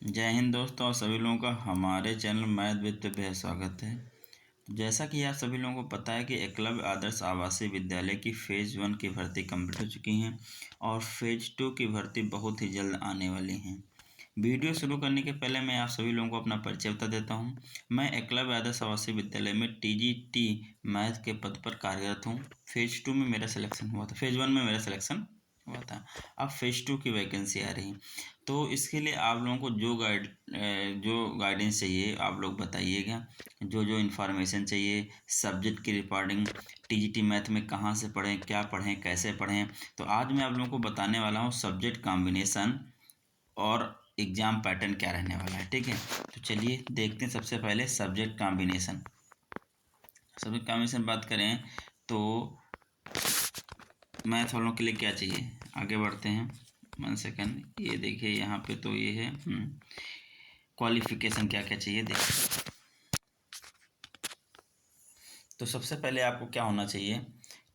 जय हिंद दोस्तों और सभी लोगों का हमारे चैनल मैथ विद पे बेहद स्वागत है। जैसा कि आप सभी लोगों को पता है कि एकलव्य आदर्श आवासीय विद्यालय की फ़ेज़ 1 की भर्ती कंप्लीट हो चुकी हैं और फ़ेज़ 2 की भर्ती बहुत ही जल्द आने वाली हैं। वीडियो शुरू करने के पहले मैं आप सभी लोगों को अपना परिचय बता देता हूं। मैं एकलव्य आदर्श आवासीय विद्यालय में टीजीटी मैथ के पद पर कार्यरत हूं। फ़ेज़ 2 में मेरा सिलेक्शन हुआ था, फ़ेज़ 1 में मेरा सिलेक्शन हुआ था। अब फ़ेज़ 2 की वैकेंसी आ रही, तो इसके लिए आप लोगों को जो गाइडेंस चाहिए आप लोग बताइएगा। जो जो इन्फॉर्मेशन चाहिए सब्जेक्ट की रिगार्डिंग, टीजीटी मैथ में कहाँ से पढ़ें, क्या पढ़ें, कैसे पढ़ें, तो आज मैं आप लोगों को बताने वाला हूँ सब्जेक्ट कॉम्बिनेशन और एग्ज़ाम पैटर्न क्या रहने वाला है। ठीक है, तो चलिए देखते हैं। सबसे पहले सब्जेक्ट कॉम्बिनेशन बात करें तो मैथ वालों के लिए क्या चाहिए, आगे बढ़ते हैं। 1 सेकेंड, ये देखिए यहाँ पे तो ये है क्वालिफिकेशन क्या क्या चाहिए देखिए। तो सबसे पहले आपको क्या होना चाहिए,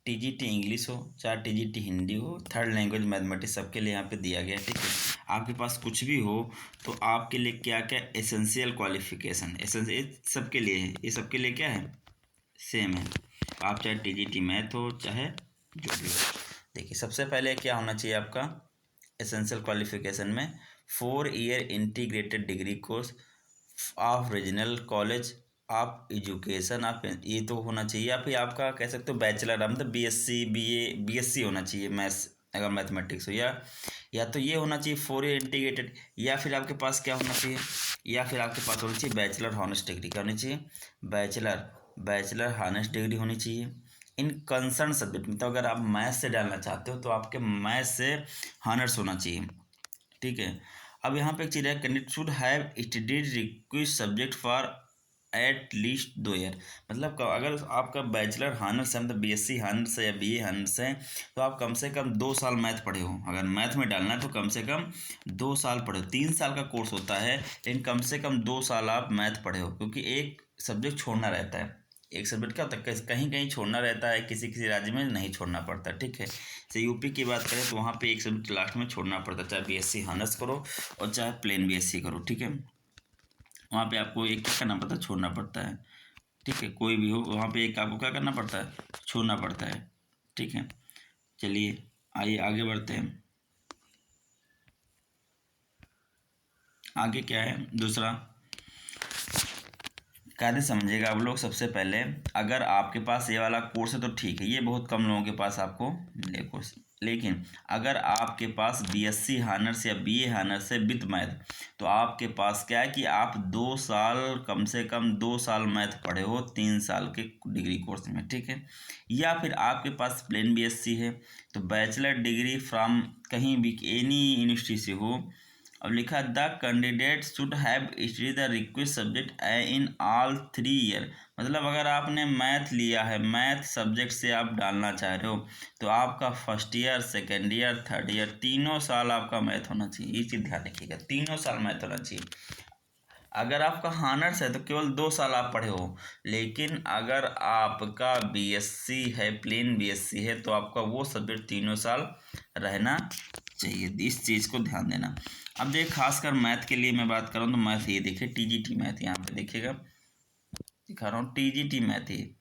टीजीटी इंग्लिश हो चाहे टीजीटी हिंदी हो, थर्ड लैंग्वेज मैथमेटिक्स सबके लिए यहाँ पे दिया गया है। ठीक है, आपके पास कुछ भी हो तो आपके लिए क्या क्या एसेंशियल क्वालिफिकेशन, एसेंशियल सबके लिए है, ये सबके लिए क्या है, सेम है। आप चाहे टीजीटी मैथ हो चाहे जो भी हो। देखिए सबसे पहले क्या होना चाहिए आपका एसेंशियल क्वालिफिकेशन में, 4 year integrated degree course of regional college आप एजुकेशन आप, ये तो होना चाहिए। आप आपका कह सकते हो बैचलर, मतलब बीएससी बीए बीएससी होना चाहिए मैथ्स, अगर मैथमेटिक्स हो, या तो ये होना चाहिए 4 ईयर इंटीग्रेटेड, या फिर आपके पास क्या होना चाहिए, या फिर आपके पास होनी चाहिए बैचलर हॉनर्स डिग्री। क्या होनी चाहिए, बैचलर हॉनर्स डिग्री होनी चाहिए इन कंसर्न सब्जेक्ट। मतलब अगर आप मैथ से डालना चाहते हो तो आपके मैथ से हॉनर्स होना चाहिए। ठीक है, अब यहाँ पे एक चीज़ है, candidate should have studied request subject for at least 2 year. मतलब अगर आपका बैचलर हॉनर्स है, मतलब बीएससी हॉनर्स है या बीए हॉनर्स है, तो आप कम से कम 2 साल मैथ पढ़े हो। अगर मैथ में डालना है तो कम से कम 2 साल पढ़े हो। 3 साल का कोर्स होता है, लेकिन कम से कम 2 साल आप मैथ पढ़े हो, क्योंकि एक सब्जेक्ट छोड़ना रहता है। एक सब्जेक्ट क्या होता है, कहीं कहीं छोड़ना रहता है, किसी किसी राज्य में नहीं छोड़ना पड़ता। ठीक है, जैसे यूपी की बात करें तो वहाँ पे एक सब्जेक्ट लास्ट में छोड़ना पड़ता है, चाहे बीएससी हॉनर्स करो और चाहे प्लेन बीएससी करो। ठीक है, वहाँ पे आपको एक क्या करना पड़ता है, छोड़ना पड़ता है। ठीक है, कोई भी हो वहाँ पे एक आपको क्या करना पड़ता है, छोड़ना पड़ता है। ठीक है, चलिए आइए आगे बढ़ते हैं। आगे क्या है, दूसरा कार्य समझिएगा आप लोग। सबसे पहले अगर आपके पास ये वाला कोर्स है तो ठीक है, ये बहुत कम लोगों के पास आपको मिले कोर्स। लेकिन अगर आपके पास बीएससी हॉनर्स या बीए हॉनर्स है विद मैथ, तो आपके पास क्या है कि आप 2 साल, कम से कम 2 साल मैथ पढ़े हो 3 साल के डिग्री कोर्स में। ठीक है, या फिर आपके पास प्लेन बीएससी है तो बैचलर डिग्री फ्रॉम कहीं भी एनी यूनिवर्सिटी से हो। अब लिखा the candidate should have study the request subject in all 3 year. मतलब अगर आपने मैथ लिया है, मैथ सब्जेक्ट से आप डालना चाह रहे हो, तो आपका first year, second year, third year, तीनों साल आपका मैथ होना चाहिए। ये चीज़ ध्यान रखिएगा, तीनों साल मैथ होना चाहिए। अगर आपका हॉनर्स है तो केवल 2 साल आप पढ़े हो, लेकिन अगर आपका बीएससी है, प्लेन बीएससी है, तो आपका वो सब्जेक्ट तीनों साल रहना चाहिए। इस चीज़ को ध्यान देना। अब देखिए खासकर मैथ के लिए मैं बात करूँ तो मैथ ये देखिए टीजीटी मैथ, यहाँ पे देखिएगा दिखा रहा हूँ टीजीटी मैथ, ये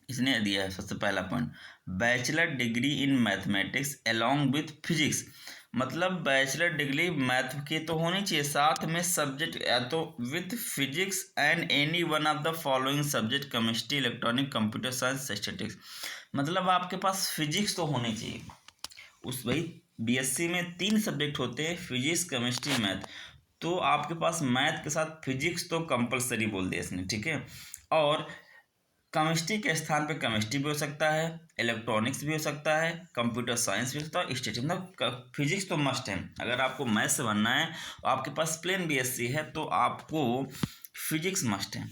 इसने दिया है सबसे पहला point, bachelor degree in mathematics along with physics. मतलब बैचलर डिग्री मैथ की तो होनी चाहिए, साथ में सब्जेक्ट या तो with physics and any one of the following subject, chemistry, electronic, computer science, statistics. मतलब आपके पास फिजिक्स तो होनी चाहिए। उस भाई बीएससी में 3 सब्जेक्ट होते हैं, फिजिक्स, केमिस्ट्री, मैथ, तो आपके पास मैथ के साथ फिजिक्स तो कंपलसरी बोल दिया इसने। ठीक है, और केमिस्ट्री के स्थान पे केमिस्ट्री भी हो सकता है, इलेक्ट्रॉनिक्स भी हो सकता है, कंप्यूटर साइंस भी हो सकता है, स्टैटिस्टिक्स, मतलब फिजिक्स तो मस्ट है। अगर आपको मैथ से बनना है, आपके पास प्लेन बीएससी है, तो आपको फिजिक्स मस्ट है।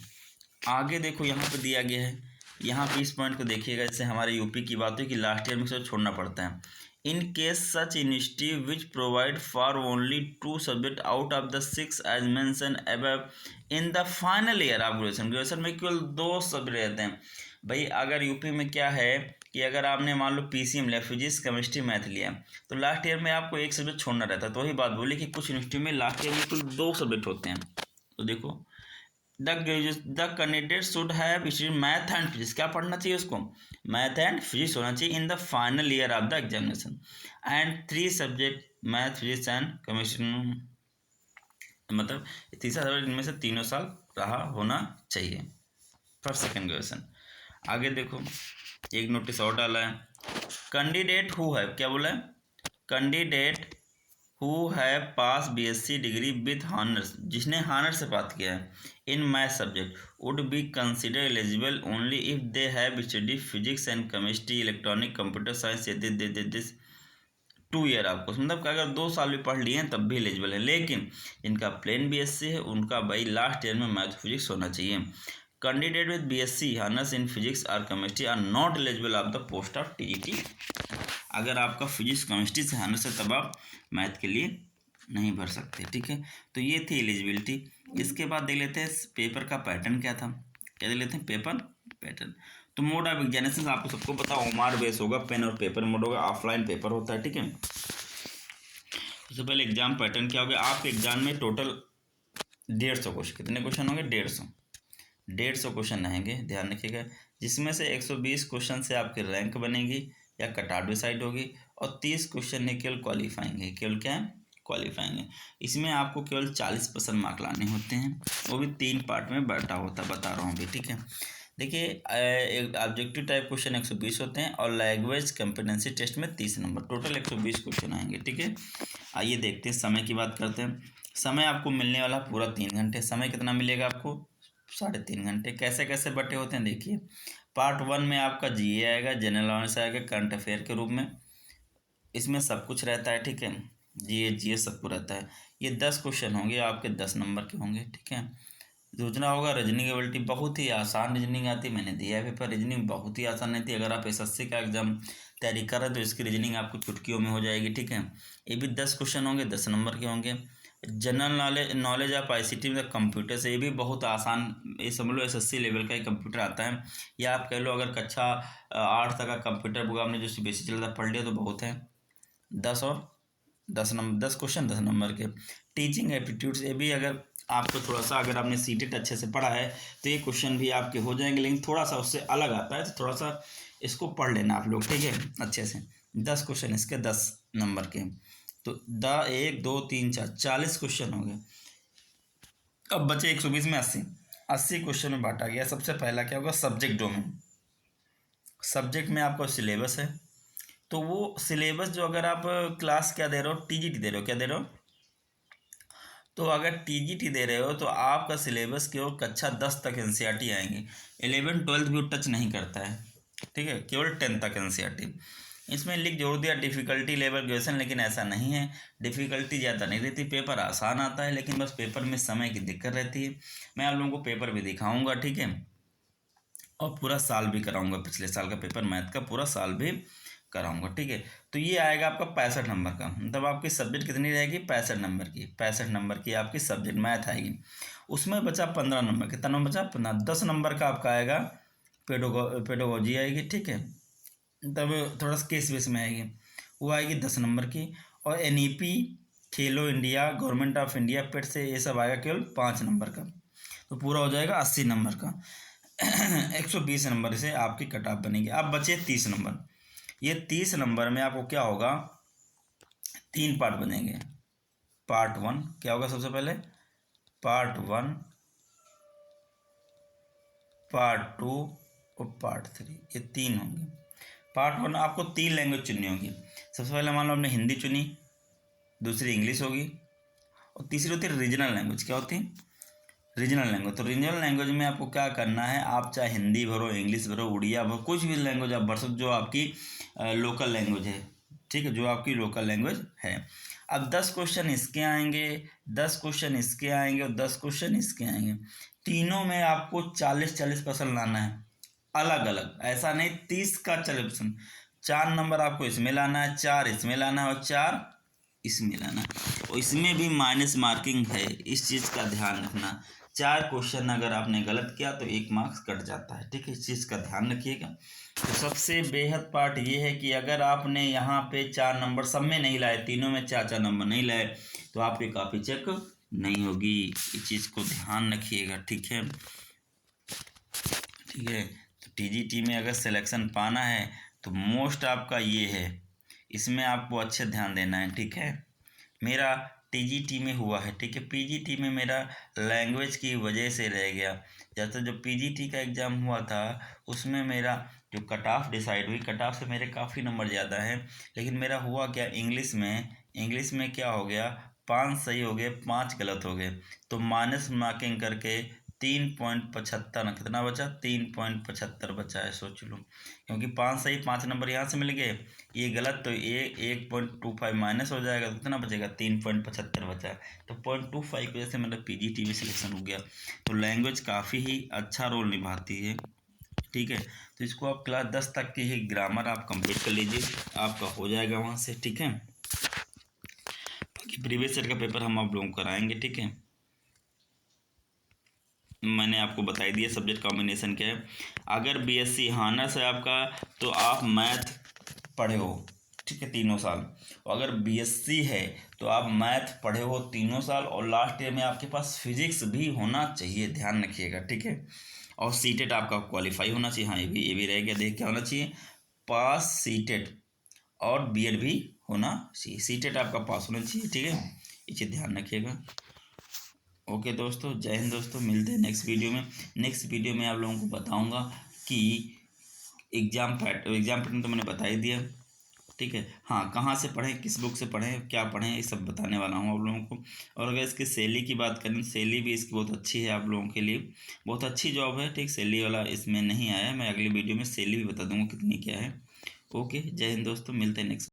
आगे देखो यहाँ पे दिया गया है, यहाँ पे इस पॉइंट को देखिएगा। जैसे हमारे यूपी की बात हुई कि लास्ट ईयर में से छोड़ना पड़ता है। In case such university which provide for only 2 subject out of the 6 as mention above in the final year of graduation. Graduation में केवल 2 सब्जेक्ट रहते हैं। भाई अगर यूपी में क्या है कि अगर आपने मान लो PCM लिया, फिजिक्स केमिस्ट्री मैथ लिया, तो लास्ट ईयर में आपको एक सब्जेक्ट छोड़ना रहता है। तो वही बात बोली कि कुछ यूनिवर्सिटी में लास्ट ईयर में कुल 2 सब्जेक्ट होते हैं। तो देखो the candidate should have math and physics, क्या पढ़ना चाहिए उसको, मैथ एंड फिजिक्स होना चाहिए इन the final year of the examination, and 3 subject math physics and chemistry, मतलब तीसरा सब्जेक्ट इनमें से तीनों साल रहा होना चाहिए। First second question. आगे देखो एक नोटिस और डाला है, कैंडिडेट हु है, क्या बोला है, candidate who have pass BSc degree with honours, जिसने हॉनर से पास किया है in math subject would be consider eligible only if they have study physics and chemistry electronic computer science this 2 year. आपको मतलब कि अगर 2 साल भी पढ़ लिए हैं तब भी एलिजिबल है, लेकिन इनका प्लेन BSc है उनका भाई लास्ट ईयर में मैथ फिजिक्स होना चाहिए। Candidate with BSc honours in physics और chemistry are not eligible of the post of TGT। अगर आपका फिजिक्स केमिस्ट्री से हॉनर्स है तब आप मैथ के लिए नहीं भर सकते, ठीक है। तो ये थी एलिजिबिलिटी। इसके बाद देख लेते हैं पेपर का पैटर्न क्या था, क्या देख लेते हैं पेपर पैटर्न। तो मोड ऑफ एग्जामिनेशन आपको सबको पता, ओमार बेस होगा, पेन और पेपर मोड होगा, ऑफलाइन पेपर होता है, ठीक है। सबसे पहले एग्जाम पैटर्न क्या हो गया, आपके एग्जाम में टोटल 150 क्वेश्चन, कितने क्वेश्चन होंगे, 150 क्वेश्चन रहेंगे, ध्यान रखिएगा, जिसमें से 120 क्वेश्चन से आपकी रैंक बनेगी या कट ऑफ डिसाइड होगी, और 30 क्वेश्चन है केवल क्वालिफाइंग है, केवल क्या है, क्वालिफाइंग है। इसमें आपको केवल 40% मार्क लाने होते हैं, वो भी 3 पार्ट में बटा होता बता रहा हूँ अभी, ठीक है। देखिए ऑब्जेक्टिव टाइप क्वेश्चन 120 होते हैं और लैंग्वेज कॉम्पिटेंसी टेस्ट में 30 नंबर, टोटल 120 क्वेश्चन आएंगे, ठीक है। आइए देखते हैं समय की बात करते हैं। समय आपको मिलने वाला पूरा 3 घंटे, समय कितना मिलेगा आपको, 3.5 घंटे। कैसे कैसे बटे होते हैं देखिए, पार्ट 1 में आपका GA आएगा, जनरल नॉलेज आएगा करंट अफेयर के रूप में, इसमें सब कुछ रहता है, ठीक है, GA सबको रहता है। ये 10 क्वेश्चन होंगे आपके, 10 नंबर के होंगे, ठीक है। दूसरा होगा रीजनिंग एबिलिटी, बहुत ही आसान रीजनिंग आती है, मैंने दिया है पेपर, रीजनिंग बहुत ही आसान रहती है। अगर आप SSC का एग्जाम तैयारी कर रहे हैं तो इसकी रीजनिंग आपको चुटकियों में हो जाएगी, ठीक है। ये भी 10 क्वेश्चन होंगे, 10 नंबर के होंगे। जनरल नॉलेज ऑफ ICT में कंप्यूटर से, ये भी बहुत आसान, ये समझ लो SSC लेवल का ही कंप्यूटर आता है, या आप कह लो अगर कक्षा 8 तक का कंप्यूटर बुक आपने जो CBSE चल रहा पढ़ लिया तो बहुत है। 10 और 10 क्वेश्चन 10 नंबर के। टीचिंग एप्टीट्यूड्स, ये भी अगर आपको थोड़ा सा, अगर आपने CTET अच्छे से पढ़ा है तो ये क्वेश्चन भी आपके हो जाएंगे, लेकिन थोड़ा सा उससे अलग आता है, तो थोड़ा सा इसको पढ़ लेना आप लोग, ठीक है, अच्छे से। 10 क्वेश्चन इसके 10 नंबर के, तो 1 2 3 4 40 क्वेश्चन हो गए। अब बचे 120 में 80 क्वेश्चन में बांटा गया। सबसे पहला क्या होगा, सब्जेक्ट डोमेन। सब्जेक्ट में आपका सिलेबस है, तो वो सिलेबस जो, अगर आप क्लास क्या दे रहे हो, TGT दे रहे हो, क्या दे रहे हो, तो अगर TGT दे रहे हो तो आपका सिलेबस केवल कक्षा 10 तक NCERT आएंगे, 11 12 भी टच नहीं करता है, ठीक है, केवल 10 तक NCERT। इसमें लिख जोड़ दिया डिफ़िकल्टी लेवल क्वेश्चन, लेकिन ऐसा नहीं है, डिफ़िकल्टी ज़्यादा नहीं रहती, पेपर आसान आता है, लेकिन बस पेपर में समय की दिक्कत रहती है। मैं आप लोगों को पेपर भी दिखाऊंगा, ठीक है, और पूरा साल भी कराऊंगा, पिछले साल का पेपर मैथ का पूरा साल भी कराऊंगा, ठीक है। तो ये आएगा आपका 65 नंबर का, मतलब आपकी सब्जेक्ट कितनी रहेगी, 65 नंबर की, 65 नंबर की आपकी सब्जेक्ट मैथ आएगी। उसमें बचा 15 नंबर, कितना नंबर बचा, 15। 10 नंबर का आपका आएगा पेडोगोजी आएगी, ठीक है, तब थोड़ा सा केस बेस में आएगी, वो आएगी 10 नंबर की। और NEP, Khelo India, government of India, पेट से, ये सब आएगा केवल 5 नंबर का, तो पूरा हो जाएगा 80 नंबर का। 120 नंबर से आपकी कट ऑफ बनेगी। अब बचे 30 नंबर। ये 30 नंबर में आपको क्या होगा, 3 पार्ट बनेंगे। पार्ट 1 क्या होगा, सबसे पहले पार्ट 1, पार्ट 2 और पार्ट 3, ये 3 होंगे। पार्ट 1 आपको 3 लैंग्वेज चुननी होगी। सबसे पहले मान लो आपने हिंदी चुनी, दूसरी इंग्लिश होगी, और तीसरी होती है रीजनल लैंग्वेज। क्या होती है, रीजनल लैंग्वेज। तो रीजनल लैंग्वेज में आपको क्या करना है, आप चाहे हिंदी भरो, इंग्लिश भरो, उड़िया भरो, कुछ भी लैंग्वेज आप भर सकते जो आपकी लोकल लैंग्वेज है, ठीक है, जो आपकी लोकल लैंग्वेज है। अब 10 क्वेश्चन इसके आएंगे, 10 क्वेश्चन इसके आएंगे और 10 क्वेश्चन इसके आएंगे। तीनों में आपको 40% लाना है, अलग अलग, ऐसा नहीं 30 का 40%। 4 नंबर आपको इसमें लाना है, 4 इसमें लाना है और 4 इसमें लाना है। और इसमें भी माइनस मार्किंग है, इस चीज़ का ध्यान रखना। 4 क्वेश्चन अगर आपने गलत किया तो 1 मार्क्स कट जाता है, ठीक है। इस चीज़ का ध्यान रखिएगा। तो सबसे बेहद पार्ट ये है कि अगर आपने यहाँ पे 4 नंबर सब में नहीं लाए, तीनों में 4-4 नंबर नहीं लाए, तो आपकी कॉपी चेक नहीं होगी। इस चीज़ को ध्यान रखिएगा, ठीक है। ठीक है, तो टीजीटी में अगर सिलेक्शन पाना है तो मोस्ट आपका ये है, इसमें आपको अच्छे ध्यान देना है, ठीक है। मेरा टीजीटी में हुआ है, ठीक है। पीजीटी में मेरा लैंग्वेज की वजह से रह गया। जैसे जो पीजीटी का एग्ज़ाम हुआ था उसमें मेरा जो कट ऑफ डिसाइड हुई, कट ऑफ से मेरे काफ़ी नंबर ज़्यादा हैं, लेकिन मेरा हुआ क्या, इंग्लिश में क्या हो गया, 5 सही हो गए, 5 गलत हो गए। तो माइनस मार्किंग करके 3.75 कितना बचा, 3.75 बचा है, सोच लो। क्योंकि 5 सही, 5 नंबर यहाँ से मिल गए, ये गलत, तो ये 1.25 माइनस हो जाएगा, तो कितना बचेगा, 3.75 बचा है। तो 0.25 की वजह से मतलब पीजीटी में सिलेक्शन हो गया। तो लैंग्वेज काफ़ी ही अच्छा रोल निभाती है, ठीक है। तो इसको आप क्लास 10 तक की ही ग्रामर आप कंप्लीट कर लीजिए, आपका हो जाएगा वहाँ से, ठीक है। बाकी प्रीवियस ईयर का पेपर हम आप लोगों को कराएंगे, ठीक है। मैंने आपको बताई दिया सब्जेक्ट कॉम्बिनेशन क्या है। अगर बीएससी हानर्स है आपका तो आप मैथ पढ़े हो, ठीक है, 3 साल। और अगर बीएससी है तो आप मैथ पढ़े हो 3 साल, और लास्ट ईयर में आपके पास फिजिक्स भी होना चाहिए, ध्यान रखिएगा, ठीक है। और सीटेट आपका क्वालिफाई होना चाहिए। हाँ, ये भी रह गया, देख क्या होना चाहिए, पास सीटेट, और बीएड भी होना चाहिए। सीटेट आपका पास होना चाहिए, ठीक है। ये चीज़ ध्यान रखिएगा। ओके दोस्तों, जय हिंद दोस्तों, मिलते हैं नेक्स्ट वीडियो में। नेक्स्ट वीडियो में आप लोगों को बताऊंगा कि एग्ज़ाम पैटर्न तो मैंने बता ही दिया, ठीक है। हाँ, कहाँ से पढ़ें, किस बुक से पढ़ें, क्या पढ़ें, ये सब बताने वाला हूँ आप लोगों को। और अगर इसकी सैलरी की बात करें, सैलरी भी इसकी बहुत अच्छी है, आप लोगों के लिए बहुत अच्छी जॉब है, ठीक। सैलरी वाला इसमें नहीं आया, मैं अगली वीडियो में सैलरी भी बता दूँगा कितनी क्या है। ओके, जय हिंद दोस्तों, मिलते हैं नेक्स्ट।